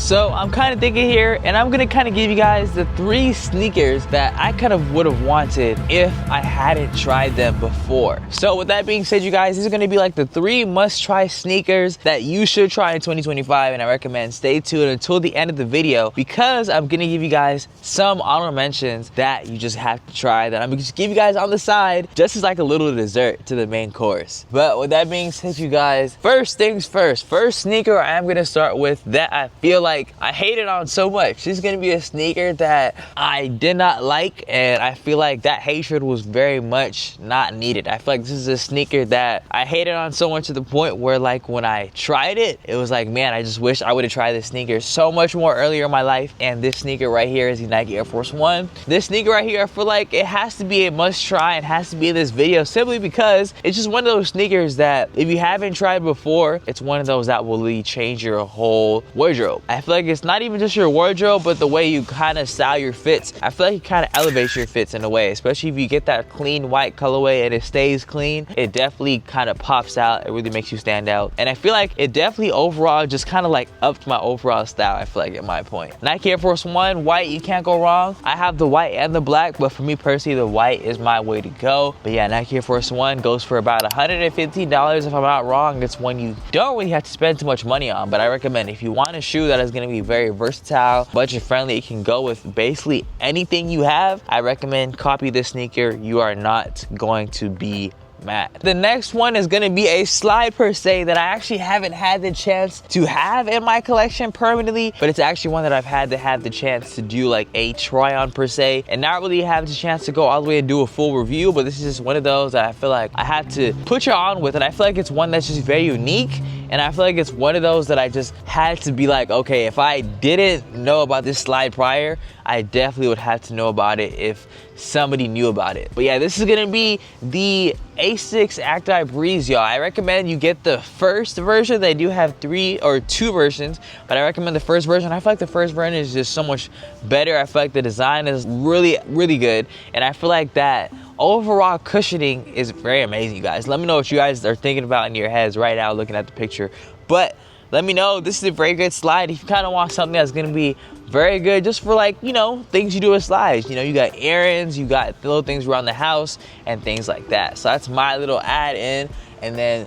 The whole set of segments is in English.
So I'm kind of thinking here, and I'm gonna kind of give you guys the 3 sneakers that I kind of would have wanted if I hadn't tried them before. So with that being said, you guys, these are gonna be like the 3 must-try sneakers that you should try in 2025, and I recommend stay tuned until the end of the video because I'm gonna give you guys some honorable mentions that you just have to try, that I'm gonna just give you guys on the side, just as like a little dessert to the main course. But with that being said, you guys, first things first, first sneaker I am gonna start with that I feel like I hated on so much. This is gonna be a sneaker that I did not like, and I feel like that hatred was very much not needed. I feel like this is a sneaker that I hated on so much to the point where like when I tried it, it was like, man, I just wish I would have tried this sneaker so much more earlier in my life. And this sneaker right here is the Nike Air Force One. This sneaker right here, I feel like it has to be a must try and has to be in this video simply because it's just one of those sneakers that if you haven't tried before, it's one of those that will really change your whole wardrobe. I feel like it's not even just your wardrobe, but the way you kind of style your fits. I feel like it kind of elevates your fits in a way, especially if you get that clean white colorway and it stays clean. It definitely kind of pops out. It really makes you stand out. And I feel like it definitely overall just kind of like upped my overall style, I feel like, at my point. Nike Air Force One, white, you can't go wrong. I have the white and the black, but for me personally, the white is my way to go. But yeah, Nike Air Force One goes for about $115 if I'm not wrong. It's one you don't really have to spend too much money on, but I recommend if you want a shoe that is going to be very versatile, budget friendly, it can go with basically anything you have. I recommend copy this sneaker. You are not going to be mad. The next one is gonna be a slide per se that I actually haven't had the chance to have in my collection permanently, but it's actually one that I've had to have the chance to do like a try on per se, and not really have the chance to go all the way and do a full review. But this is just one of those that I feel like I have to put you on with, and I feel like it's one that's just very unique. And I feel like it's one of those that I just had to be like, okay, if I didn't know about this slide prior, I definitely would have to know about it if somebody knew about it. But yeah, this is gonna be the Asics Actibreeze, y'all. I recommend you get the first version. They do have 2 versions, but I recommend the first version. I feel like the first version is just so much better. I feel like the design is really, really good. And I feel like that overall cushioning is very amazing, you guys. Let me know what you guys are thinking about in your heads right now looking at the picture. But let me know. This is a very good slide if you kind of want something that's going to be very good just for, like, you know, things you do with slides. You know, you got errands, you got little things around the house and things like that. So that's my little add in. And then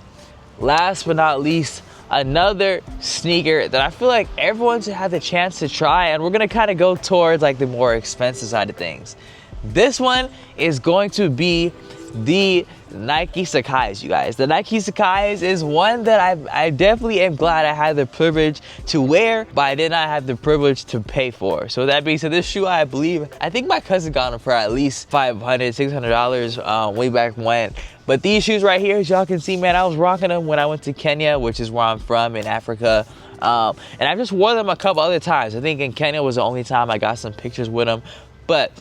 last but not least, another sneaker that I feel like everyone should have the chance to try, and we're going to kind of go towards like the more expensive side of things. This one is going to be the Nike Sacais, you guys. The Nike Sacais is one that I definitely am glad I had the privilege to wear, but I did not have the privilege to pay for. So that being said, this shoe, I think my cousin got them for at least $500, $600 way back when. But these shoes right here, as y'all can see, man, I was rocking them when I went to Kenya, which is where I'm from in Africa. And I just wore them a couple other times. I think in Kenya was the only time I got some pictures with them. But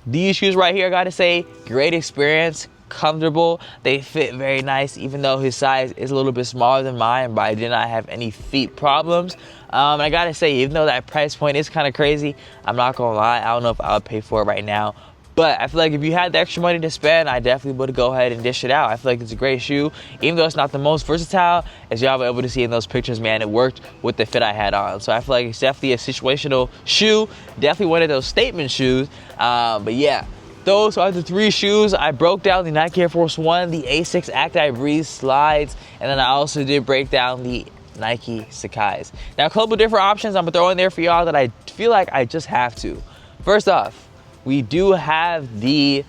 these shoes right here, I gotta say, great experience, comfortable. They fit very nice, even though his size is a little bit smaller than mine, but I did not have any feet problems. And I gotta say, even though that price point is kind of crazy, I'm not gonna lie, I don't know if I would pay for it right now. But I feel like if you had the extra money to spend, I definitely would go ahead and dish it out. I feel like it's a great shoe. Even though it's not the most versatile, as y'all were able to see in those pictures, man, it worked with the fit I had on. So I feel like it's definitely a situational shoe. Definitely one of those statement shoes. But yeah, those are the 3 shoes. I broke down the Nike Air Force One, the Asics Actibreeze slides, and then I also did break down the Nike Sacais. Now, a couple different options I'm gonna throw in there for y'all that I feel like I just have to. First off, we do have the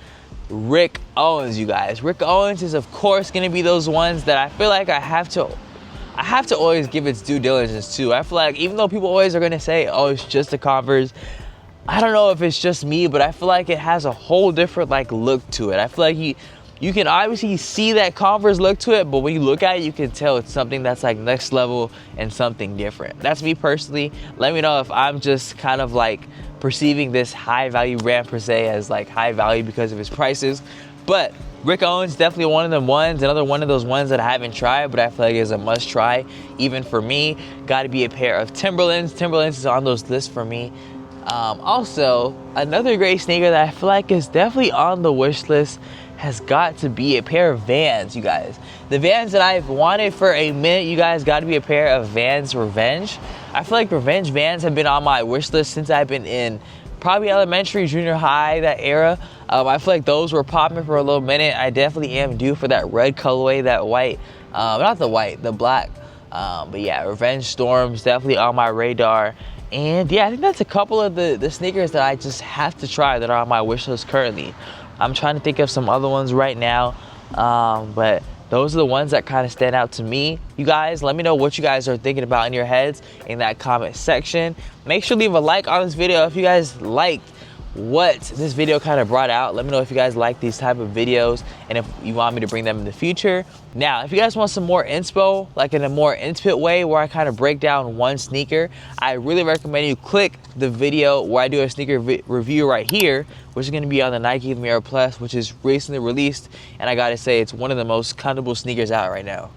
Rick Owens, you guys. Rick Owens is, of course, going to be those ones that I feel like I have to always give its due diligence to. I feel like even though people always are going to say, oh, it's just a Converse, I don't know if it's just me, but I feel like it has a whole different like look to it. I feel like you can obviously see that Converse look to it, but when you look at it, you can tell it's something that's like next level and something different. That's me personally. Let me know if I'm just kind of like perceiving this high value brand per se as like high value because of its prices. But Rick Owens, definitely one of them ones, another one of those ones that I haven't tried, but I feel like is a must try, even for me. Got to be a pair of Timberlands. Timberlands is on those lists for me. Also, another great sneaker that I feel like is definitely on the wish list has got to be a pair of Vans, you guys. The Vans that I've wanted for a minute, you guys, got to be a pair of Vans Revenge. I feel like Revenge Vans have been on my wish list since I've been in probably elementary, junior high, that era. I feel like those were popping for a little minute. I definitely am due for that red colorway, that white, not the white, the black. But yeah, Revenge Storm's definitely on my radar. And yeah, I think that's a couple of the sneakers that I just have to try that are on my wish list currently. I'm trying to think of some other ones right now, but those are the ones that kind of stand out to me. You guys, let me know what you guys are thinking about in your heads in that comment section. Make sure to leave a like on this video if you guys liked what this video kind of brought out. Let me know if you guys like these type of videos and if you want me to bring them in the future. Now, if you guys want some more inspo, like in a more intimate way where I kind of break down one sneaker, I really recommend you click the video where I do a sneaker review right here, which is going to be on the Nike Mirror Plus, which is recently released, and I gotta say it's one of the most comfortable sneakers out right now.